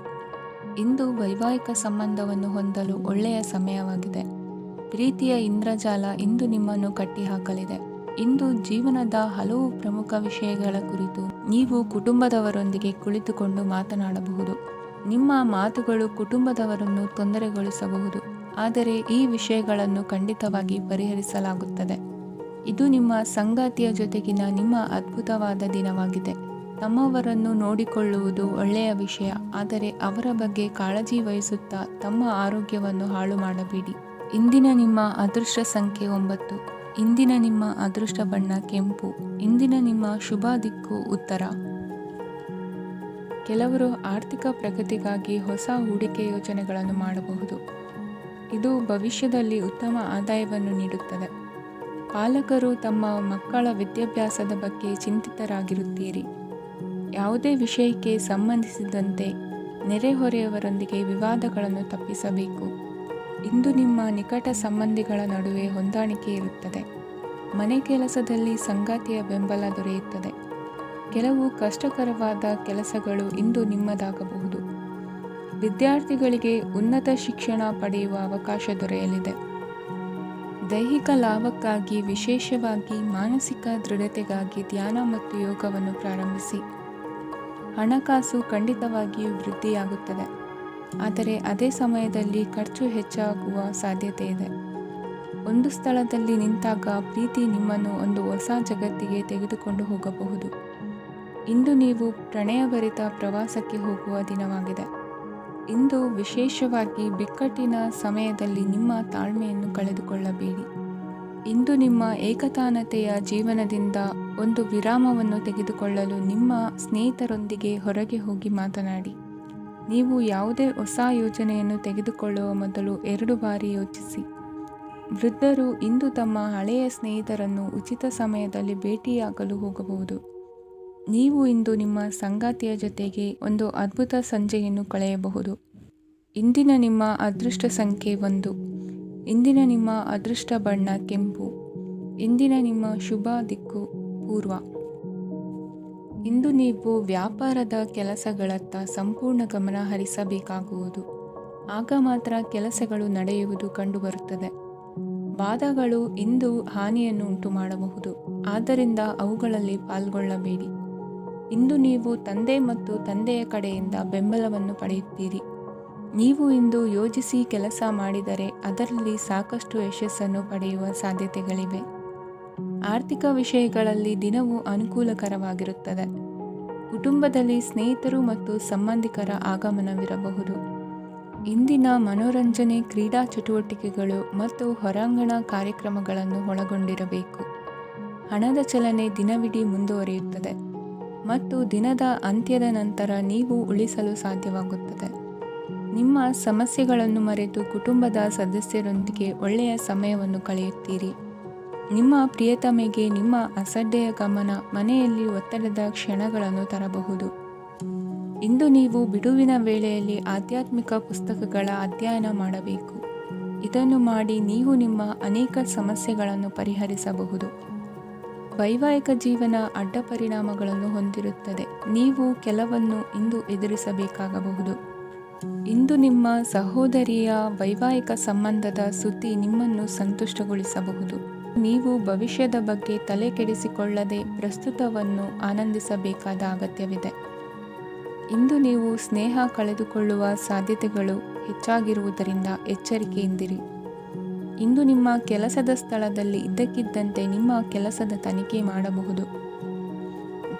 S1: ಇಂದು ವೈವಾಹಿಕ ಸಂಬಂಧವನ್ನು ಹೊಂದಲು ಒಳ್ಳೆಯ ಸಮಯವಾಗಿದೆ. ಪ್ರೀತಿಯ ಇಂದ್ರಜಾಲ ಇಂದು ನಿಮ್ಮನ್ನು ಕಟ್ಟಿಹಾಕಲಿದೆ. ಇಂದು ಜೀವನದ ಹಲವು ಪ್ರಮುಖ ವಿಷಯಗಳ ಕುರಿತು ನೀವು ಕುಟುಂಬದವರೊಂದಿಗೆ ಕುಳಿತುಕೊಂಡು ಮಾತನಾಡಬಹುದು. ನಿಮ್ಮ ಮಾತುಗಳು ಕುಟುಂಬದವರನ್ನು ತೊಂದರೆಗೊಳಿಸಬಹುದು, ಆದರೆ ಈ ವಿಷಯಗಳನ್ನು ಖಂಡಿತವಾಗಿ ಪರಿಹರಿಸಲಾಗುತ್ತದೆ. ಇದು ನಿಮ್ಮ ಸಂಗಾತಿಯ ಜೊತೆಗಿನ ನಿಮ್ಮ ಅದ್ಭುತವಾದ ದಿನವಾಗಿದೆ. ತಮ್ಮವರನ್ನು ನೋಡಿಕೊಳ್ಳುವುದು ಒಳ್ಳೆಯ ವಿಷಯ, ಆದರೆ ಅವರ ಬಗ್ಗೆ ಕಾಳಜಿ ವಹಿಸುತ್ತಾ ತಮ್ಮ ಆರೋಗ್ಯವನ್ನು ಹಾಳು ಮಾಡಬೇಡಿ. ಇಂದಿನ ನಿಮ್ಮ ಅದೃಷ್ಟ ಸಂಖ್ಯೆ 9. ಇಂದಿನ ನಿಮ್ಮ ಅದೃಷ್ಟ ಬಣ್ಣ ಕೆಂಪು. ಇಂದಿನ ನಿಮ್ಮ ಶುಭ ದಿಕ್ಕು ಉತ್ತರ. ಕೆಲವರು ಆರ್ಥಿಕ ಪ್ರಗತಿಗಾಗಿ ಹೊಸ ಹೂಡಿಕೆ ಯೋಜನೆಗಳನ್ನು ಮಾಡಬಹುದು. ಇದು ಭವಿಷ್ಯದಲ್ಲಿ ಉತ್ತಮ ಆದಾಯವನ್ನು ನೀಡುತ್ತದೆ. ಪಾಲಕರು ತಮ್ಮ ಮಕ್ಕಳ ವಿದ್ಯಾಭ್ಯಾಸದ ಬಗ್ಗೆ ಚಿಂತಿತರಾಗಿರುತ್ತೀರಿ. ಯಾವುದೇ ವಿಷಯಕ್ಕೆ ಸಂಬಂಧಿಸಿದಂತೆ ನೆರೆಹೊರೆಯವರೊಂದಿಗೆ ವಿವಾದಗಳನ್ನು ತಪ್ಪಿಸಬೇಕು. ಇಂದು ನಿಮ್ಮ ನಿಕಟ ಸಂಬಂಧಿಗಳ ನಡುವೆ ಹೊಂದಾಣಿಕೆ ಇರುತ್ತದೆ. ಮನೆ ಕೆಲಸದಲ್ಲಿ ಸಂಗಾತಿಯ ಬೆಂಬಲ ದೊರೆಯುತ್ತದೆ. ಕೆಲವು ಕಷ್ಟಕರವಾದ ಕೆಲಸಗಳು ಇಂದು ನಿಮ್ಮದಾಗಬಹುದು. ವಿದ್ಯಾರ್ಥಿಗಳಿಗೆ ಉನ್ನತ ಶಿಕ್ಷಣ ಪಡೆಯುವ ಅವಕಾಶ ದೊರೆಯಲಿದೆ. ದೈಹಿಕ ಲಾಭಕ್ಕಾಗಿ, ವಿಶೇಷವಾಗಿ ಮಾನಸಿಕ ದೃಢತೆಗಾಗಿ ಧ್ಯಾನ ಮತ್ತು ಯೋಗವನ್ನು ಪ್ರಾರಂಭಿಸಿ. ಹಣಕಾಸು ಖಂಡಿತವಾಗಿಯೂ ವೃದ್ಧಿಯಾಗುತ್ತದೆ, ಆದರೆ ಅದೇ ಸಮಯದಲ್ಲಿ ಖರ್ಚು ಹೆಚ್ಚಾಗುವ ಸಾಧ್ಯತೆ ಇದೆ. ಒಂದು ಸ್ಥಳದಲ್ಲಿ ನಿಂತಾಗ ಪ್ರೀತಿ ನಿಮ್ಮನ್ನು ಒಂದು ಹೊಸ ಜಗತ್ತಿಗೆ ತೆಗೆದುಕೊಂಡು ಹೋಗಬಹುದು. ಇಂದು ನೀವು ಪ್ರಣಯಭರಿತ ಪ್ರವಾಸಕ್ಕೆ ಹೋಗುವ ದಿನವಾಗಿದೆ. ಇಂದು ವಿಶೇಷವಾಗಿ ಬಿಕ್ಕಟ್ಟಿನ ಸಮಯದಲ್ಲಿ ನಿಮ್ಮ ತಾಳ್ಮೆಯನ್ನು ಕಳೆದುಕೊಳ್ಳಬೇಡಿ. ಇಂದು ನಿಮ್ಮ ಏಕತಾನತೆಯ ಜೀವನದಿಂದ ಒಂದು ವಿರಾಮವನ್ನು ತೆಗೆದುಕೊಳ್ಳಲು ನಿಮ್ಮ ಸ್ನೇಹಿತರೊಂದಿಗೆ ಹೊರಗೆ ಹೋಗಿ ಮಾತನಾಡಿ. ನೀವು ಯಾವುದೇ ಹೊಸ ಯೋಜನೆಯನ್ನು ತೆಗೆದುಕೊಳ್ಳುವ ಮೊದಲು 2 ಬಾರಿ ಯೋಚಿಸಿ. ವೃದ್ಧರು ಇಂದು ತಮ್ಮ ಹಳೆಯ ಸ್ನೇಹಿತರನ್ನು ಉಚಿತ ಸಮಯದಲ್ಲಿ ಭೇಟಿಯಾಗಲು ಹೋಗಬಹುದು. ನೀವು ಇಂದು ನಿಮ್ಮ ಸಂಗಾತಿಯ ಜೊತೆಗೆ ಒಂದು ಅದ್ಭುತ ಸಂಜೆಯನ್ನು ಕಳೆಯಬಹುದು. ಇಂದಿನ ನಿಮ್ಮ ಅದೃಷ್ಟ ಸಂಖ್ಯೆ 1. ಇಂದಿನ ನಿಮ್ಮ ಅದೃಷ್ಟ ಬಣ್ಣ ಕೆಂಪು. ಇಂದಿನ ನಿಮ್ಮ ಶುಭ ದಿಕ್ಕು ಪೂರ್ವ. ಇಂದು ನೀವು ವ್ಯಾಪಾರದ ಕೆಲಸಗಳತ್ತ ಸಂಪೂರ್ಣ ಗಮನ ಹರಿಸಬೇಕಾಗುವುದು. ಆಗ ಮಾತ್ರ ಕೆಲಸಗಳು ನಡೆಯುವುದು ಕಂಡುಬರುತ್ತದೆ. ವಾದಗಳು ಇಂದು ಹಾನಿಯನ್ನು ಉಂಟು ಮಾಡಬಹುದು, ಆದ್ದರಿಂದ ಅವುಗಳಲ್ಲಿ ಪಾಲ್ಗೊಳ್ಳಬೇಡಿ. ಇಂದು ನೀವು ತಂದೆ ಮತ್ತು ತಂದೆಯ ಕಡೆಯಿಂದ ಬೆಂಬಲವನ್ನು ಪಡೆಯುತ್ತೀರಿ. ನೀವು ಇಂದು ಯೋಜಿಸಿ ಕೆಲಸ ಮಾಡಿದರೆ ಅದರಲ್ಲಿ ಸಾಕಷ್ಟು ಯಶಸ್ಸನ್ನು ಪಡೆಯುವ ಸಾಧ್ಯತೆಗಳಿವೆ. ಆರ್ಥಿಕ ವಿಷಯಗಳಲ್ಲಿ ದಿನವು ಅನುಕೂಲಕರವಾಗಿರುತ್ತದೆ. ಕುಟುಂಬದಲ್ಲಿ ಸ್ನೇಹಿತರು ಮತ್ತು ಸಂಬಂಧಿಕರ ಆಗಮನವಿರಬಹುದು. ಇಂದಿನ ಮನೋರಂಜನೆ ಕ್ರೀಡಾ ಚಟುವಟಿಕೆಗಳು ಮತ್ತು ಹೊರಾಂಗಣ ಕಾರ್ಯಕ್ರಮಗಳನ್ನು ಒಳಗೊಂಡಿರಬೇಕು. ಹಣದ ಚಲನೆ ದಿನವಿಡೀ ಮುಂದುವರಿಯುತ್ತದೆ ಮತ್ತು ದಿನದ ಅಂತ್ಯದ ನಂತರ ನೀವು ಉಳಿಸಲು ಸಾಧ್ಯವಾಗುತ್ತದೆ. ನಿಮ್ಮ ಸಮಸ್ಯೆಗಳನ್ನು ಮರೆತು ಕುಟುಂಬದ ಸದಸ್ಯರೊಂದಿಗೆ ಒಳ್ಳೆಯ ಸಮಯವನ್ನು ಕಳೆಯುತ್ತೀರಿ. ನಿಮ್ಮ ಪ್ರಿಯತಮೆಗೆ ನಿಮ್ಮ ಅಸಡ್ಡೆಯ ಗಮನ ಮನೆಯಲ್ಲಿ ಒತ್ತಡದ ಕ್ಷಣಗಳನ್ನು ತರಬಹುದು. ಇಂದು ನೀವು ಬಿಡುವಿನ ವೇಳೆಯಲ್ಲಿ ಆಧ್ಯಾತ್ಮಿಕ ಪುಸ್ತಕಗಳ ಅಧ್ಯಯನ ಮಾಡಬೇಕು. ಇದನ್ನು ಮಾಡಿ ನೀವು ನಿಮ್ಮ ಅನೇಕ ಸಮಸ್ಯೆಗಳನ್ನು ಪರಿಹರಿಸಬಹುದು. ವೈವಾಹಿಕ ಜೀವನ ಅಡ್ಡ ಪರಿಣಾಮಗಳನ್ನು ಹೊಂದಿರುತ್ತದೆ. ನೀವು ಕೆಲವನ್ನು ಇಂದು ಎದುರಿಸಬೇಕಾಗಬಹುದು. ಇಂದು ನಿಮ್ಮ ಸಹೋದರಿಯ ವೈವಾಹಿಕ ಸಂಬಂಧದ ಸುದ್ದಿ ನಿಮ್ಮನ್ನು ಸಂತುಷ್ಟಗೊಳಿಸಬಹುದು. ನೀವು ಭವಿಷ್ಯದ ಬಗ್ಗೆ ತಲೆ ಕೆಡಿಸಿಕೊಳ್ಳದೆ ಪ್ರಸ್ತುತವನ್ನು ಆನಂದಿಸಬೇಕಾದ ಅಗತ್ಯವಿದೆ. ಇಂದು ನೀವು ಸ್ನೇಹ ಕಳೆದುಕೊಳ್ಳುವ ಸಾಧ್ಯತೆಗಳು ಹೆಚ್ಚಾಗಿರುವುದರಿಂದ ಎಚ್ಚರಿಕೆಯಿಂದಿರಿ. ಇಂದು ನಿಮ್ಮ ಕೆಲಸದ ಸ್ಥಳದಲ್ಲಿ ಇದ್ದಕ್ಕಿದ್ದಂತೆ ನಿಮ್ಮ ಕೆಲಸದ ತನಿಖೆ ಮಾಡಬಹುದು.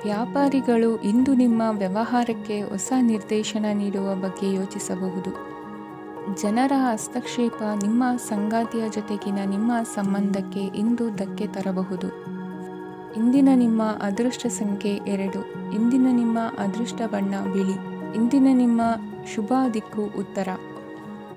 S1: ವ್ಯಾಪಾರಿಗಳು ಇಂದು ನಿಮ್ಮ ವ್ಯವಹಾರಕ್ಕೆ ಹೊಸ ನಿರ್ದೇಶನ ನೀಡುವ ಬಗ್ಗೆ ಯೋಚಿಸಬಹುದು. ಜನರ ಹಸ್ತಕ್ಷೇಪ ನಿಮ್ಮ ಸಂಗಾತಿಯ ಜೊತೆಗಿನ ನಿಮ್ಮ ಸಂಬಂಧಕ್ಕೆ ಇಂದು ಧಕ್ಕೆ ತರಬಹುದು. ಇಂದಿನ ನಿಮ್ಮ ಅದೃಷ್ಟ ಸಂಖ್ಯೆ 2. ಇಂದಿನ ನಿಮ್ಮ ಅದೃಷ್ಟ ಬಣ್ಣ ಬಿಳಿ. ಇಂದಿನ ನಿಮ್ಮ ಶುಭ ದಿಕ್ಕು ಉತ್ತರ.